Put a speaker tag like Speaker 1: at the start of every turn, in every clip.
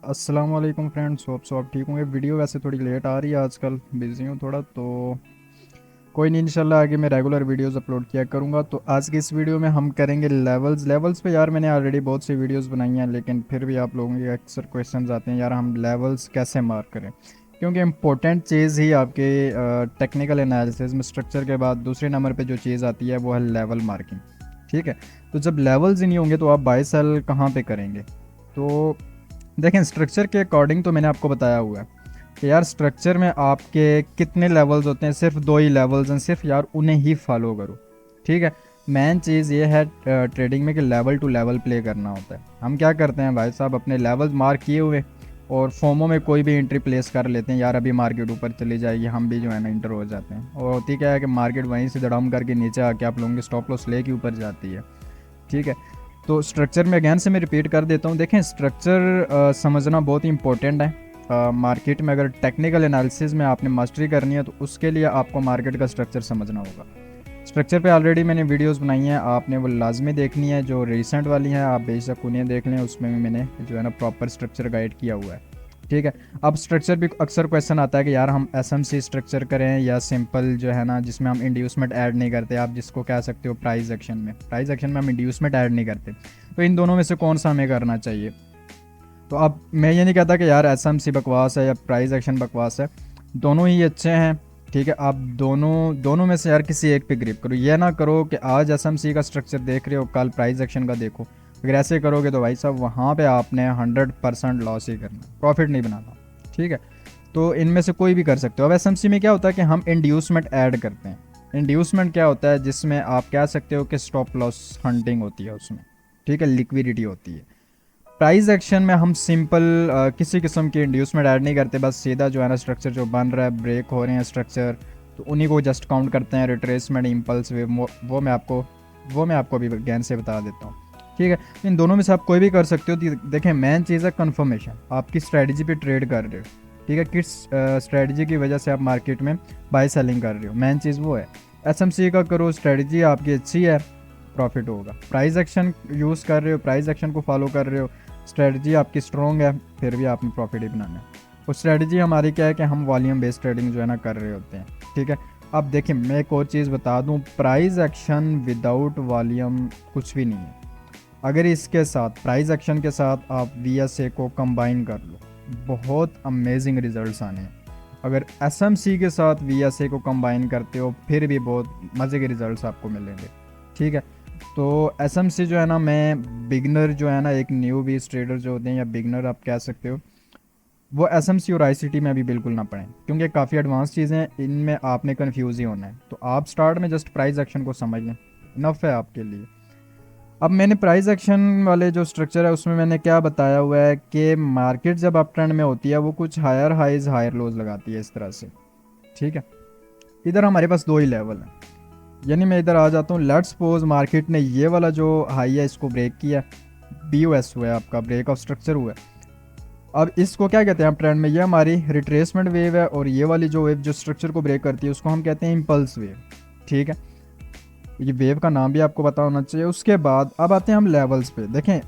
Speaker 1: अस्सलाम वालेकुम friends, hope so आप ठीक होंगे। वीडियो वैसे थोड़ी लेट आ रही है, आजकल बिज़ी हूँ थोड़ा, तो कोई नहीं, इंशाल्लाह आगे मैं रेगुलर वीडियोस अपलोड किया करूँगा। तो आज की इस वीडियो में हम करेंगे लेवल्स पे। यार मैंने ऑलरेडी बहुत सी वीडियोस बनाई हैं, लेकिन फिर भी आप लोगों के अक्सर क्वेश्चंस आते हैं यार हम लेवल्स कैसे मार्क करें, क्योंकि इम्पोर्टेंट चीज़ ही आपके टेक्निकल एनालिसिस में स्ट्रक्चर के बाद दूसरे नंबर पे जो चीज़ आती है वो है लेवल मार्किंग। ठीक है, तो जब लेवल्स ही नहीं होंगे तो आप बाय सेल कहाँ पे करेंगे। तो देखें, स्ट्रक्चर के अकॉर्डिंग तो मैंने आपको बताया हुआ है कि यार स्ट्रक्चर में आपके कितने लेवल्स होते हैं, सिर्फ दो ही लेवल्स हैं, सिर्फ यार उन्हें ही फॉलो करो। ठीक है, मेन चीज़ ये है ट्रेडिंग में कि लेवल टू लेवल प्ले करना होता है। हम क्या करते हैं भाई साहब, अपने लेवल्स मार्क किए हुए और फोमो में कोई भी एंट्री प्लेस कर लेते हैं, यार अभी मार्केट ऊपर चली जाएगी, हम भी जो है ना इंटर हो जाते हैं। और होती क्या है कि मार्केट वहीं से धड़ाम करके नीचे आके आप लोगों की स्टॉप लॉस लेके ऊपर जाती है। ठीक है, तो स्ट्रक्चर में अगैन से मैं रिपीट कर देता हूँ। देखें, स्ट्रक्चर समझना बहुत ही इंपॉर्टेंट है। मार्केट में अगर टेक्निकल एनालिसिस में आपने मास्टरी करनी है तो उसके लिए आपको मार्केट का स्ट्रक्चर समझना होगा। स्ट्रक्चर पे ऑलरेडी मैंने वीडियोस बनाई हैं, आपने वो लाजमी देखनी है। जो रिसेंट वाली हैं आप बेशक उन्हें देख लें, उसमें भी मैंने जो है ना प्रॉपर स्ट्रक्चर गाइड किया हुआ है। ठीक है, अब स्ट्रक्चर भी अक्सर क्वेश्चन आता है कि यार हम एसएमसी स्ट्रक्चर करें या सिंपल जो है ना जिसमें हम इंड्यूसमेंट ऐड नहीं करते, आप जिसको कह सकते हो प्राइस एक्शन में। प्राइस एक्शन में हम इंड्यूसमेंट ऐड नहीं करते, तो इन दोनों में से कौन सा हमें करना चाहिए। तो अब मैं ये नहीं कहता कि यार एसएमसी बकवास है या प्राइस एक्शन बकवास है, दोनों ही अच्छे हैं। ठीक है, आप दोनों दोनों में से यार किसी एक पे ग्रिप करो। ये ना करो कि आज एसएमसी का स्ट्रक्चर देख रहे हो, कल प्राइस एक्शन का देखो। अगर ऐसे करोगे तो भाई साहब वहाँ पे आपने 100% लॉस ही करना, प्रॉफिट नहीं बनाना। ठीक है, तो इनमें से कोई भी कर सकते हो। अब एसएमसी में क्या होता है कि हम इंड्यूसमेंट ऐड करते हैं। इंड्यूसमेंट क्या होता है, जिसमें आप कह सकते हो कि स्टॉप लॉस हंटिंग होती है उसमें। ठीक है, लिक्विडिटी होती है। प्राइस एक्शन में हम सिंपल किसी किस्म की इंड्यूसमेंट ऐड नहीं करते, बस सीधा जो है ना स्ट्रक्चर जो बन रहा है, ब्रेक हो रहे हैं स्ट्रक्चर, तो उन्हीं को जस्ट काउंट करते हैं। रिट्रेसमेंट, इम्पल्स वेव, वो मैं आपको अभी ज्ञान से बता देता हूँ। ठीक है, इन दोनों में से आप कोई भी कर सकते हो। देखें, मेन चीज़ है कन्फर्मेशन, आपकी स्ट्रेटजी पे ट्रेड कर रहे हो। ठीक है, किस स्ट्रेटजी की वजह से आप मार्केट में बाय सेलिंग कर रहे हो, मेन चीज़ वो है। एसएमसी का करो, स्ट्रेटजी आपकी अच्छी है, प्रॉफिट होगा। प्राइस एक्शन यूज़ कर रहे हो, प्राइस एक्शन को फॉलो कर रहे हो, स्ट्रेटजी आपकी स्ट्रॉन्ग है, फिर भी आपने प्रॉफिट ही बनाना है। और स्ट्रेटजी हमारी क्या है कि हम वॉल्यूम बेस्ड ट्रेडिंग जो है ना कर रहे होते हैं। ठीक है, अब देखिए मैं एक और चीज़ बता दूं, प्राइस एक्शन विदाउट वॉल्यूम कुछ भी नहीं है। अगर इसके साथ प्राइस एक्शन के साथ आप वीएसए को कंबाइन कर लो, बहुत अमेजिंग रिजल्ट्स आने हैं। अगर एसएमसी के साथ वीएसए को कंबाइन करते हो फिर भी बहुत मज़े के रिजल्ट्स आपको मिलेंगे। ठीक है, तो एसएमसी जो है ना, मैं बिगनर जो है ना, एक न्यू बीस ट्रेडर जो होते हैं या बिगनर आप कह सकते हो, वो एसएमसी और आईसीटी में अभी बिल्कुल ना पढ़ें, क्योंकि काफ़ी एडवांस चीज़ें हैं, इनमें आपने कन्फ्यूज़ ही होना है। तो आप स्टार्ट में जस्ट प्राइस एक्शन को समझ लें, इनफ है आपके लिए। अब मैंने प्राइस एक्शन वाले जो स्ट्रक्चर है उसमें मैंने क्या बताया हुआ है कि मार्केट जब अप ट्रेंड में होती है वो कुछ हायर हाइज हायर लोज लगाती है इस तरह से। ठीक है, इधर हमारे पास दो ही लेवल हैं, यानी मैं इधर आ जाता हूँ। लेट्स सपोज मार्केट ने ये वाला जो हाई है इसको ब्रेक किया, बीओएस हुआ है, आपका ब्रेक ऑफ स्ट्रक्चर हुआ है। अब इसको क्या कहते हैं आप ट्रेंड में, ये हमारी रिट्रेसमेंट वेव है, और ये वाली जो वेव जो स्ट्रक्चर को ब्रेक करती है उसको हम कहते हैं इम्पल्स वेव। ठीक है, ये वेव का नाम भी आपको पता होना चाहिए। उसके बाद अब आते हैं हम लेवल्स पे। देखें,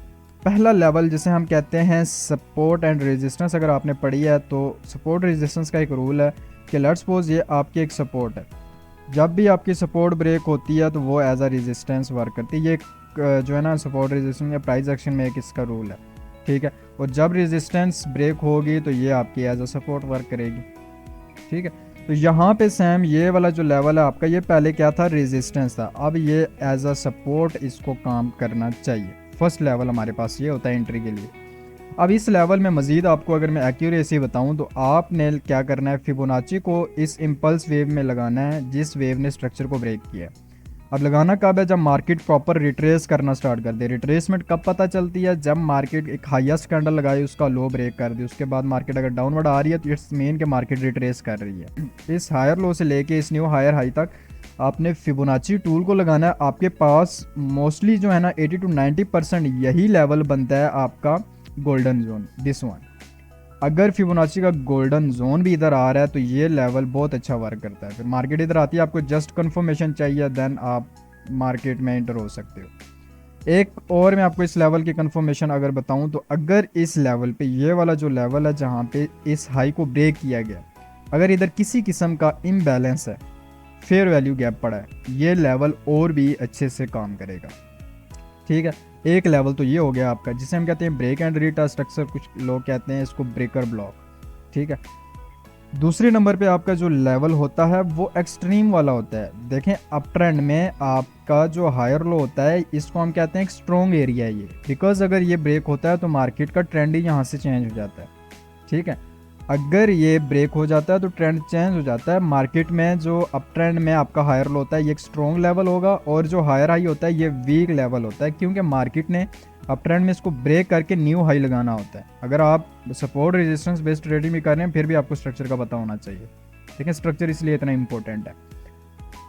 Speaker 1: पहला लेवल जिसे हम कहते हैं सपोर्ट एंड रेजिस्टेंस, अगर आपने पढ़ी है तो सपोर्ट रेजिस्टेंस का एक रूल है कि लेट्स सपोज ये आपकी एक सपोर्ट है, जब भी आपकी सपोर्ट ब्रेक होती है तो वो एज अ रेजिस्टेंस वर्क करती है। ये जो है ना सपोर्ट रेजिस्टेंस या प्राइस एक्शन में एक इसका रूल है। ठीक है, और जब रेजिस्टेंस ब्रेक होगी तो ये आपकी एज अ सपोर्ट वर्क करेगी। ठीक है, तो यहाँ पे सेम ये वाला जो लेवल है आपका, ये पहले क्या था, रेजिस्टेंस था, अब ये एज अ सपोर्ट इसको काम करना चाहिए। फर्स्ट लेवल हमारे पास ये होता है एंट्री के लिए। अब इस लेवल में मज़ीद आपको अगर मैं एक्यूरेसी बताऊं तो आपने क्या करना है, फिबोनाची को इस इम्पल्स वेव में लगाना है जिस वेव ने स्ट्रक्चर को ब्रेक किया है। अब लगाना कब है, जब मार्केट प्रॉपर रिट्रेस करना स्टार्ट कर दे। रिट्रेसमेंट कब पता चलती है, जब मार्केट एक हाईएस्ट कैंडल लगाई, उसका लो ब्रेक कर दे, उसके बाद मार्केट अगर डाउनवर्ड आ रही है तो इट्स मीन के मार्केट रिट्रेस कर रही है। इस हायर लो से लेके इस न्यू हायर हाई तक आपने फिबोनाची टूल को लगाना है। आपके पास मोस्टली जो है ना 80 to 90% यही लेवल बनता है आपका गोल्डन जोन, दिस वन। अगर फिबोनाची का गोल्डन जोन भी इधर आ रहा है तो ये लेवल बहुत अच्छा वर्क करता है। फिर मार्केट इधर आती है, आपको जस्ट कंफर्मेशन चाहिए, देन आप मार्केट में एंटर हो सकते हो। एक और मैं आपको इस लेवल की कंफर्मेशन अगर बताऊं तो अगर इस लेवल पे, ये वाला जो लेवल है जहां पे इस हाई को ब्रेक किया गया, अगर इधर किसी किस्म का इम्बैलेंस है, फेयर वैल्यू गैप पड़ा है, ये लेवल और भी अच्छे से काम करेगा। ठीक है, एक लेवल तो ये हो गया आपका, जिसे हम कहते हैं ब्रेक एंड रीटेस्ट, अक्सर कुछ लोग कहते हैं इसको ब्रेकर ब्लॉक। ठीक है, दूसरे नंबर पे आपका जो लेवल होता है वो एक्सट्रीम वाला होता है। देखें, अप ट्रेंड में आपका जो हायर लो होता है, इसको हम कहते हैं एक स्ट्रॉन्ग एरिया है ये, बिकॉज अगर ये ब्रेक होता है तो मार्केट का ट्रेंड ही यहाँ से चेंज हो जाता है। ठीक है, अगर ये ब्रेक हो जाता है तो ट्रेंड चेंज हो जाता है मार्केट में। जो अप ट्रेंड में आपका हायर लो होता है ये एक स्ट्रॉन्ग लेवल होगा, और जो हायर हाई होता है ये वीक लेवल होता है, क्योंकि मार्केट ने अप ट्रेंड में इसको ब्रेक करके न्यू हाई लगाना होता है। अगर आप सपोर्ट रेजिस्टेंस बेस्ड ट्रेडिंग भी कर रहे हैं फिर भी आपको स्ट्रक्चर का पता होना चाहिए। ठीक है, स्ट्रक्चर इसलिए इतना इंपॉर्टेंट है।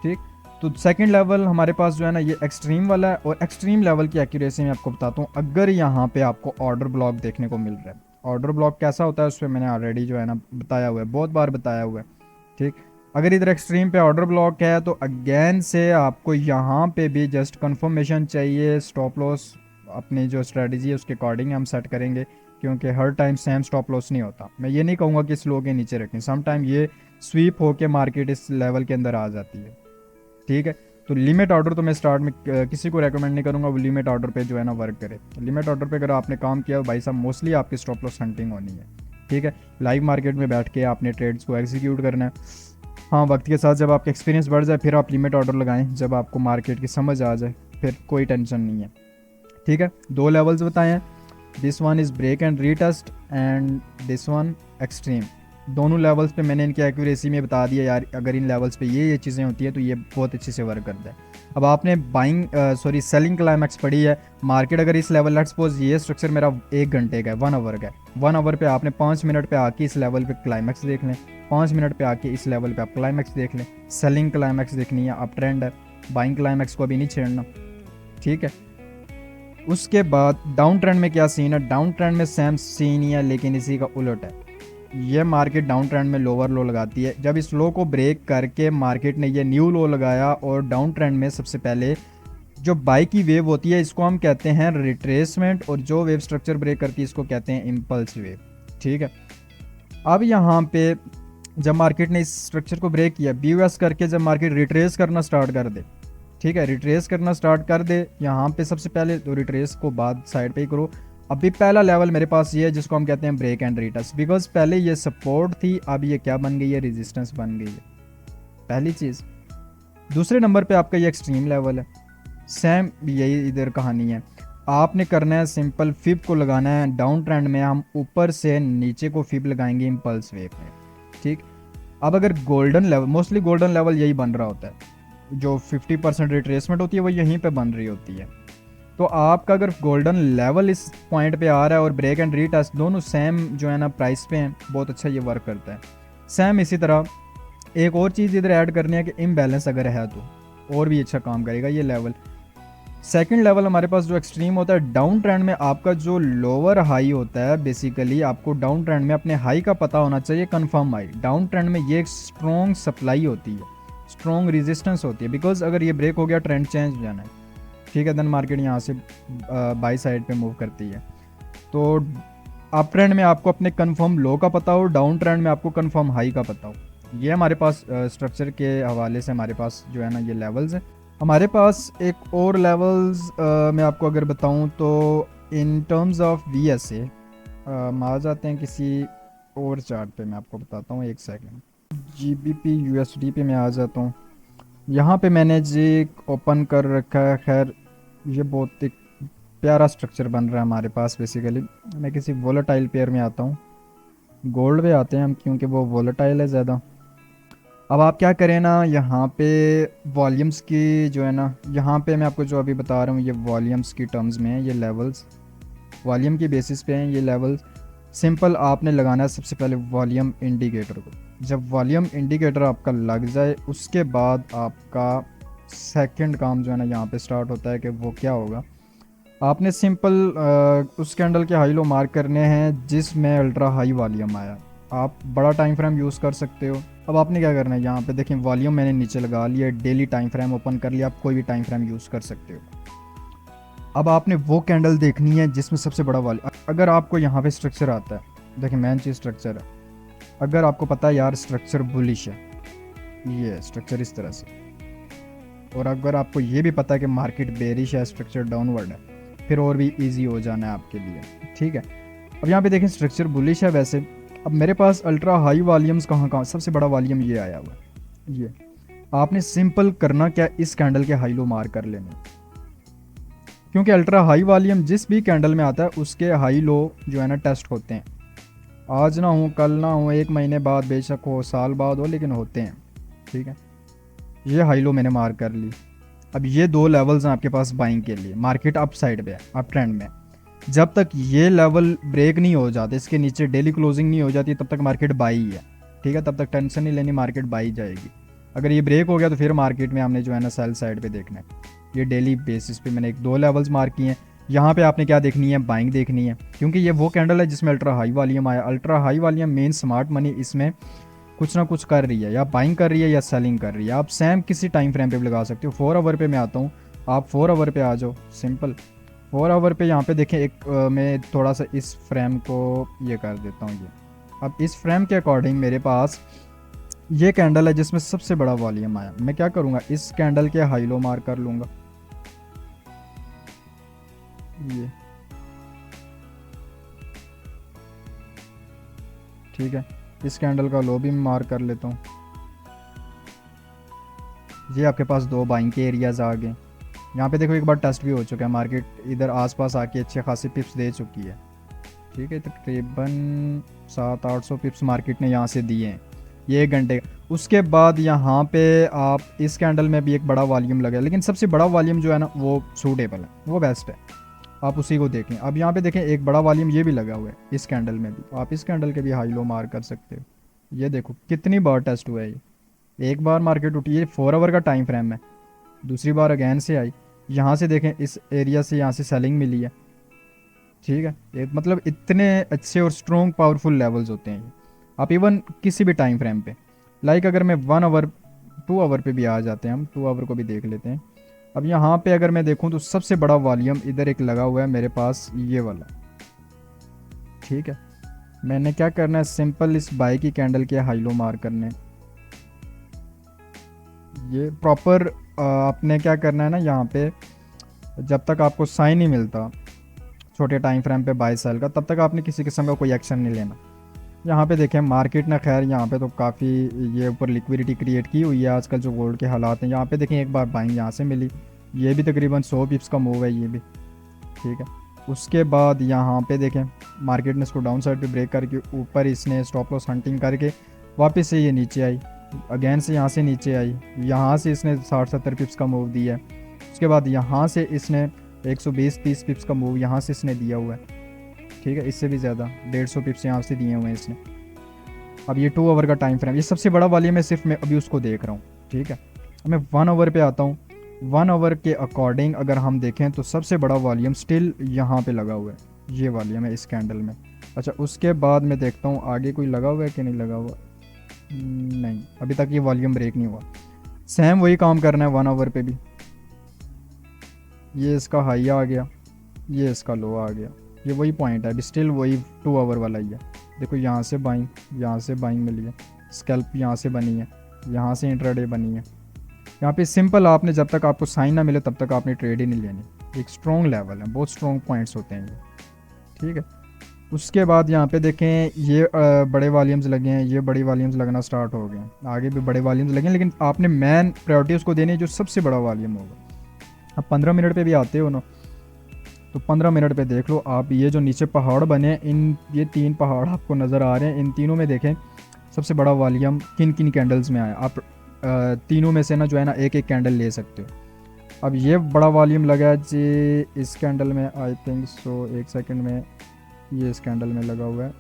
Speaker 1: ठीक, तो सेकंड लेवल हमारे पास जो है ना ये एक्सट्रीम वाला है, और एक्सट्रीम लेवल की एक्यूरेसी मैं आपको बताता हूँ। अगर यहाँ पे आपको ऑर्डर ब्लॉक देखने को मिल रहा है, ऑर्डर ब्लॉक कैसा होता है उस पर मैंने ऑलरेडी जो है ना बताया हुआ है, बहुत बार बताया हुआ है। ठीक, अगर इधर एक्सट्रीम पे ऑर्डर ब्लॉक है तो अगेन से आपको यहाँ पे भी जस्ट कंफर्मेशन चाहिए। स्टॉप लॉस अपनी जो स्ट्रेटजी है उसके अकॉर्डिंग हम सेट करेंगे, क्योंकि हर टाइम सेम स्टॉप लॉस नहीं होता। मैं ये नहीं कहूँगा कि स्लो के नीचे रखें, सम टाइम ये स्वीप होके मार्केट इस लेवल के अंदर आ जाती है। ठीक है, तो लिमिट ऑर्डर तो मैं स्टार्ट में किसी को रेकमेंड नहीं करूँगा वो लिमिट ऑर्डर पे जो है ना वर्क करे। लिमिट ऑर्डर पे अगर आपने काम किया भाई साहब, मोस्टली आपकी स्टॉप लॉस हंटिंग होनी है। ठीक है, लाइव मार्केट में बैठ के आपने ट्रेड्स को एग्जीक्यूट करना है। हाँ, वक्त के साथ जब आपका एक्सपीरियंस बढ़ जाए फिर आप लिमिट ऑर्डर लगाएं, जब आपको मार्केट की समझ आ जाए फिर कोई टेंशन नहीं है। ठीक है, दो लेवल्स बताए हैं, this one is break and retest and this one extreme. दोनों लेवल्स पे मैंने इनकी एक्यूरेसी में बता दिया यार, अगर इन लेवल्स पे ये चीज़ें होती है तो ये बहुत अच्छे से वर्क करता है। अब आपने सेलिंग क्लाइमैक्स पढ़ी है, मार्केट अगर इस लेवल, लेट्स सपोज ये स्ट्रक्चर मेरा 1 घंटे का है, 1 आवर का है, 1 आवर पे आपने 5 मिनट पे आके इस लेवल पे क्लाइमैक्स देख लें, 5 मिनट पे आके इस लेवल पे आप क्लाइमैक्स देख लें। सेलिंग क्लाइमैक्स देखनी है, अप ट्रेंड है, बाइंग क्लाइमैक्स को अभी नहीं छेड़ना। ठीक है, उसके बाद डाउन ट्रेंड में क्या सीन है, डाउन ट्रेंड में सेम सीन ही है लेकिन इसी का उलट है। ये मार्केट डाउन ट्रेंड में लोअर लो लगाती है, जब इस लो को ब्रेक करके मार्केट ने ये न्यू लो लगाया, और डाउन ट्रेंड में सबसे पहले जो बाई की वेव होती है इसको हम कहते हैं रिट्रेसमेंट, और जो वेव स्ट्रक्चर ब्रेक करती है इसको कहते हैं इम्पल्स वेव। ठीक है, अब यहाँ पे जब मार्केट ने इस स्ट्रक्चर को ब्रेक किया, BOS करके जब मार्केट रिट्रेस करना स्टार्ट कर दे, ठीक है, रिट्रेस करना स्टार्ट कर दे, यहाँ पे सबसे पहले तो रिट्रेस को बाद साइड पे ही करो। अभी पहला लेवल मेरे पास ये है जिसको हम कहते हैं ब्रेक एंड रीटेस्ट, बिकॉज पहले ये सपोर्ट थी, अब ये क्या बन गई है, रेजिस्टेंस बन गई है, पहली चीज़। दूसरे नंबर पे आपका ये एक्सट्रीम लेवल है, सेम यही इधर कहानी है। आपने करना है सिंपल, फिब को लगाना है डाउन ट्रेंड में, हम ऊपर से नीचे को फिब लगाएंगे इम्पल्स वेव में। ठीक, अब अगर golden level, mostly golden level यही बन रहा होता है, जो 50% रिट्रेसमेंट होती है वो यहीं पे बन रही होती है। तो आपका अगर गोल्डन लेवल इस पॉइंट पे आ रहा है और ब्रेक एंड रीटेस्ट दोनों सेम जो है ना प्राइस पे हैं, बहुत अच्छा ये वर्क करता है। सेम इसी तरह एक और चीज़ इधर ऐड करनी है कि इम्बैलेंस अगर है तो और भी अच्छा काम करेगा ये लेवल। सेकंड लेवल हमारे पास जो एक्सट्रीम होता है, डाउन ट्रेंड में आपका जो लोअर हाई होता है, बेसिकली आपको डाउन ट्रेंड में अपने हाई का पता होना चाहिए, कंफर्म हाई। डाउन ट्रेंड में ये एक स्ट्रॉन्ग सप्लाई होती है, स्ट्रॉन्ग रेजिस्टेंस होती है, बिकॉज अगर ये ब्रेक हो गया ट्रेंड चेंज हो जाना है। ठीक है, देन मार्केट यहाँ से बाई साइड पे मूव करती है। तो अप ट्रेंड में आपको अपने कंफर्म लो का पता हो, डाउन ट्रेंड में आपको कंफर्म हाई का पता हो। ये हमारे पास स्ट्रक्चर के हवाले से हमारे पास जो है ना ये लेवल्स हैं। हमारे पास एक और लेवल्स मैं आपको अगर बताऊं तो इन टर्म्स ऑफ VSA हम आ जाते हैं किसी और चार्ट पे, मैं आपको बताता हूँ, एक सेकंड। GBP USD पे मैं आ जाता हूँ। यहाँ पे मैंने जी ओपन कर रखा है, खैर ये बहुत एक प्यारा स्ट्रक्चर बन रहा है हमारे पास। बेसिकली मैं किसी वोलेटाइल पेयर में आता हूँ, गोल्ड पे आते हैं हम क्योंकि वो वोलेटाइल है ज़्यादा। अब आप क्या करें ना, यहाँ पे वॉल्यूम्स की जो है ना, यहाँ पे मैं आपको जो अभी बता रहा हूँ ये वॉल्यूम्स की टर्म्स में है, ये लेवल्स वॉल्यूम की बेसिस पे हैं ये लेवल्स। सिंपल आपने लगाना है सबसे पहले वॉल्यूम इंडिकेटर को। जब वॉल्यूम इंडिकेटर आपका लग जाए उसके बाद आपका सेकंड काम जो है ना यहाँ पे स्टार्ट होता है कि वो क्या होगा, आपने सिंपल उस कैंडल के हाई लो मार्क करने हैं जिसमें अल्ट्रा हाई वॉल्यूम आया। आप बड़ा टाइम फ्रेम यूज़ कर सकते हो। अब आपने क्या करना है, यहाँ पे देखें वॉल्यूम मैंने नीचे लगा लिया, डेली टाइम फ्रेम ओपन कर लिया, आप कोई भी टाइम फ्रेम यूज़ कर सकते हो। अब आपने वो कैंडल देखनी है जिसमें सबसे बड़ा वॉल्यूम, अगर आपको यहाँ पे स्ट्रक्चर आता है, देखिए मेन चीज़ स्ट्रक्चर है, अगर आपको पता है यार स्ट्रक्चर बुलिश है, ये स्ट्रक्चर इस तरह से, और अगर आपको ये भी पता है कि मार्केट बेरिश है, स्ट्रक्चर डाउनवर्ड है, फिर और भी इजी हो जाना है आपके लिए, ठीक है। अब यहाँ पे देखें स्ट्रक्चर बुलिश है वैसे। अब मेरे पास अल्ट्रा हाई वॉल्यूम्स कहाँ कहाँ, सबसे बड़ा वॉल्यूम ये आया हुआ है, ये आपने सिंपल करना क्या, इस कैंडल के हाई लो मार कर लेने, क्योंकि अल्ट्रा हाई वॉल्यूम जिस भी कैंडल में आता है उसके हाई लो जो है ना टेस्ट होते हैं, आज ना हो कल ना हो, एक महीने बाद बेशक हो, साल बाद हो, लेकिन होते हैं, ठीक है। ये हाई लो मैंने मार कर ली। अब ये दो लेवल्स हैं आपके पास बाइंग के लिए, मार्केट अप साइड पे है, अप ट्रेंड में, जब तक ये लेवल ब्रेक नहीं हो जाते, इसके नीचे डेली क्लोजिंग नहीं हो जाती, तब तक मार्केट बाई ही है, ठीक है। तब तक टेंशन नहीं लेनी, मार्केट बाई जाएगी। अगर ये ब्रेक हो गया तो फिर मार्केट में हमने जो है ना सेल साइड पे देखना है। ये डेली बेसिस पे मैंने एक दो लेवल्स मार्क किए हैं, यहाँ पे आपने क्या देखनी है, बाइंग देखनी है, क्योंकि ये वो कैंडल है जिसमें अल्ट्रा हाई वॉल्यूम आया। Ultra high volume main smart money इसमें कुछ ना कुछ कर रही है, या बाइंग कर रही है या सेलिंग कर रही है। आप सेम किसी टाइम फ्रेम पे भी लगा सकते हो। 4 आवर पे मैं आता हूँ, आप 4 आवर पे आ जाओ, सिंपल 4 आवर पे यहाँ पे देखें। एक मैं थोड़ा सा इस फ्रेम को ये कर देता हूँ, ये अब इस फ्रेम के अकॉर्डिंग मेरे पास ये कैंडल है जिसमें सबसे बड़ा वॉल्यूम आया। मैं क्या करूँगा, इस कैंडल के हाई लो मार कर लूँगा, ये ठीक है। इस कैंडल का लो भी मार कर लेता हूँ। ये आपके पास दो बाइंग के एरियाज आ गए। यहाँ पे देखो एक बार टेस्ट भी हो चुका है, मार्केट इधर आसपास आके अच्छे खासी पिप्स दे चुकी है, ठीक है। तकरीबन 700-800 पिप्स मार्केट ने यहाँ से दिए हैं ये 1 घंटे। उसके बाद यहाँ पे आप इस कैंडल में भी एक बड़ा वॉल्यूम लगा है, लेकिन सबसे बड़ा वॉल्यूम जो है ना वो सूटेबल है, वो बेस्ट है, आप उसी को देखें। अब यहाँ पे देखें एक बड़ा वॉल्यूम ये भी लगा हुआ है इस कैंडल में भी, आप इस कैंडल के भी हाई लो मार कर सकते हो। ये देखो कितनी बार टेस्ट हुआ है ये, एक बार मार्केट उठी, ये 4 आवर का टाइम फ्रेम है, दूसरी बार अगैन से आई, यहाँ से देखें इस एरिया से यहाँ से सेलिंग मिली है, ठीक है। ये मतलब इतने अच्छे और स्ट्रॉन्ग पावरफुल लेवल्स होते हैं ये, आप इवन किसी भी टाइम फ्रेम पे, लाइक अगर मैं 1 आवर 2 आवर पे भी आ जाते हैं, हम 2 आवर को भी देख लेते हैं। अब यहाँ पे अगर मैं देखूँ तो सबसे बड़ा वॉल्यूम इधर एक लगा हुआ है मेरे पास, ये वाला, ठीक है। मैंने क्या करना है, सिंपल इस बाई की कैंडल के हाई लो मार करने, ये प्रॉपर आपने क्या करना है ना, यहाँ पे जब तक आपको साइन नहीं मिलता छोटे टाइम फ्रेम पे बाई सेल का, तब तक आपने किसी किस्म का कोई एक्शन नहीं लेना। यहाँ पे देखें मार्केट ने खैर यहाँ पे तो काफ़ी ये ऊपर लिक्विडिटी क्रिएट की हुई है आजकल जो गोल्ड के हालात हैं। यहाँ पे देखें एक बार बाइंग यहाँ से मिली, ये भी तकरीबन 100 पिप्स का मूव है ये भी, ठीक है। उसके बाद यहाँ पे देखें मार्केट ने इसको डाउन साइड पे ब्रेक करके ऊपर इसने स्टॉप लॉस हंटिंग करके वापस से ये नीचे आई, अगेन से यहाँ से नीचे आई, यहाँ से इसने 60-70 पिप्स का मूव दिया है। उसके बाद यहाँ से इसने 120-30 पिप्स का मूव यहाँ से इसने दिया हुआ है, ठीक है। इससे भी ज़्यादा 150 पिप्स यहाँ से दिए हुए हैं इसने। अब ये 2 आवर का टाइम फ्रेम, ये सबसे बड़ा वॉल्यूम है, सिर्फ मैं अभी उसको देख रहा हूँ, ठीक है। अब मैं 1 आवर पे आता हूँ। 1 आवर के अकॉर्डिंग अगर हम देखें तो सबसे बड़ा वॉल्यूम स्टिल यहाँ पे लगा हुआ है, ये वॉल्यूम है इस कैंडल में। अच्छा उसके बाद मैं देखता हूँ आगे कोई लगा हुआ है कि नहीं लगा हुआ, नहीं अभी तक ये वॉल्यूम ब्रेक नहीं हुआ। सेम वही काम करना है 1 आवर पे भी, ये इसका हाई आ गया, ये इसका लो आ गया, ये वही पॉइंट है, अभी स्टिल वही 2 आवर वाला ही है। देखो यहाँ से बाइंग, यहाँ से बाइंग मिली है, स्कैल्प यहाँ से बनी है, यहाँ से इंट्राडे बनी है। यहाँ पे सिंपल आपने जब तक आपको साइन ना मिले तब तक आपने ट्रेड ही नहीं लेनी। एक स्ट्रॉन्ग लेवल है, बहुत स्ट्रॉन्ग पॉइंट्स होते हैं ये, ठीक है। उसके बाद यहाँ पे देखें ये बड़े वॉल्यूम्स लगे हैं, ये बड़ी वॉल्यूम्स लगना स्टार्ट हो गए हैं, आगे भी बड़े वॉल्यूम्स लगे हैं, लेकिन आपने मेन प्रायोरिटी उसको देनी है जो सबसे बड़ा वॉल्यूम होगा। अब 15 मिनट पे भी आते हो ना, तो 15 मिनट पे देख लो आप, ये जो नीचे पहाड़ बने हैं, इन ये 3 पहाड़ आपको नज़र आ रहे हैं, इन तीनों में देखें सबसे बड़ा वॉल्यूम किन किन कैंडल्स में आया। आप तीनों में से ना जो है ना एक एक कैंडल ले सकते हो। अब ये बड़ा वॉल्यूम लगा है जी इस कैंडल में, आई थिंक सो 1 सेकंड में, ये इस कैंडल में लगा हुआ है,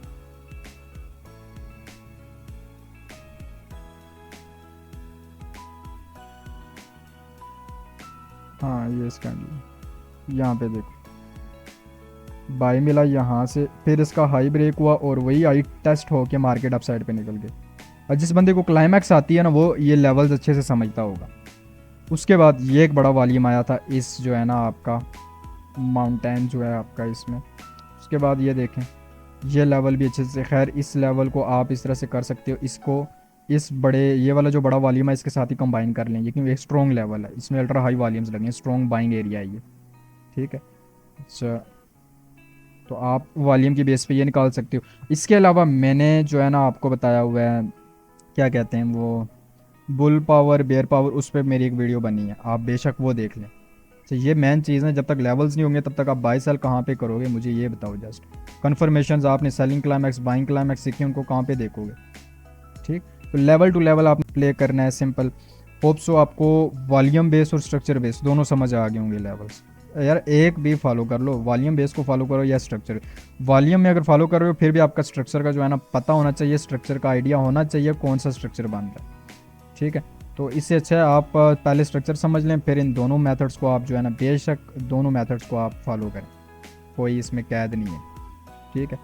Speaker 1: हाँ ये इस कैंडल, यहाँ पे देखो बाई मिला यहाँ से, फिर इसका हाई ब्रेक हुआ और वही हाई टेस्ट होके मार्केट अप साइड पे निकल गई। और जिस बंदे को क्लाइमैक्स आती है ना वो ये लेवल्स अच्छे से समझता होगा। उसके बाद ये एक बड़ा वॉल्यूम आया था इस जो है ना आपका माउंटेन जो है आपका इसमें। उसके बाद ये देखें, ये लेवल भी अच्छे से, खैर इस लेवल को आप इस तरह से कर सकते हो, इसको इस बड़े, ये वाला जो बड़ा वॉल्यूम है इसके साथ ही कंबाइन कर लेंगे क्योंकि एक स्ट्रॉन्ग लेवल है, इसमें अल्ट्रा हाई वॉल्यूम्स लगे हैं, स्ट्रॉन्ग बाइंग एरिया है ये। ठीक है, अच्छा, तो आप वॉल्यूम की बेस पे ये निकाल सकते हो। इसके अलावा मैंने जो है ना आपको बताया हुआ है, क्या कहते हैं वो, बुल पावर बेयर पावर, उस पर मेरी एक वीडियो बनी है, आप बेशक वो देख लें। तो ये मेन चीज़ है, जब तक लेवल्स नहीं होंगे तब तक आप बाई सेल कहाँ पे करोगे, मुझे ये बताओ जस्ट। कन्फर्मेशन आपने सेलिंग क्लाइमैक्स बाइंग क्लाइमैक्स सीखे, उनको कहाँ पे देखोगे। ठीक, तो लेवल टू लेवल आपने प्ले करना है, सिंपल। होप सो आपको वॉल्यूम बेस और स्ट्रक्चर बेस दोनों समझ आ गए होंगे लेवल्स। यार एक भी फॉलो कर लो, वॉल्यूम बेस को फॉलो करो या स्ट्रक्चर। वॉल्यूम में अगर फॉलो कर रहे हो फिर भी आपका स्ट्रक्चर का जो है ना पता होना चाहिए, स्ट्रक्चर का आइडिया होना चाहिए कौन सा स्ट्रक्चर बन रहा है। ठीक है, तो इससे अच्छा है आप पहले स्ट्रक्चर समझ लें, फिर इन दोनों मेथड्स को आप जो है ना बेशक दोनों मेथड्स को आप फॉलो करें, कोई इसमें कैद नहीं है। ठीक है,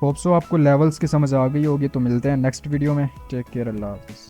Speaker 1: होप सो आपको लेवल्स की समझ आ गई होगी, तो मिलते हैं नेक्स्ट वीडियो में। टेक केयर, अल्लाह हाफिज़।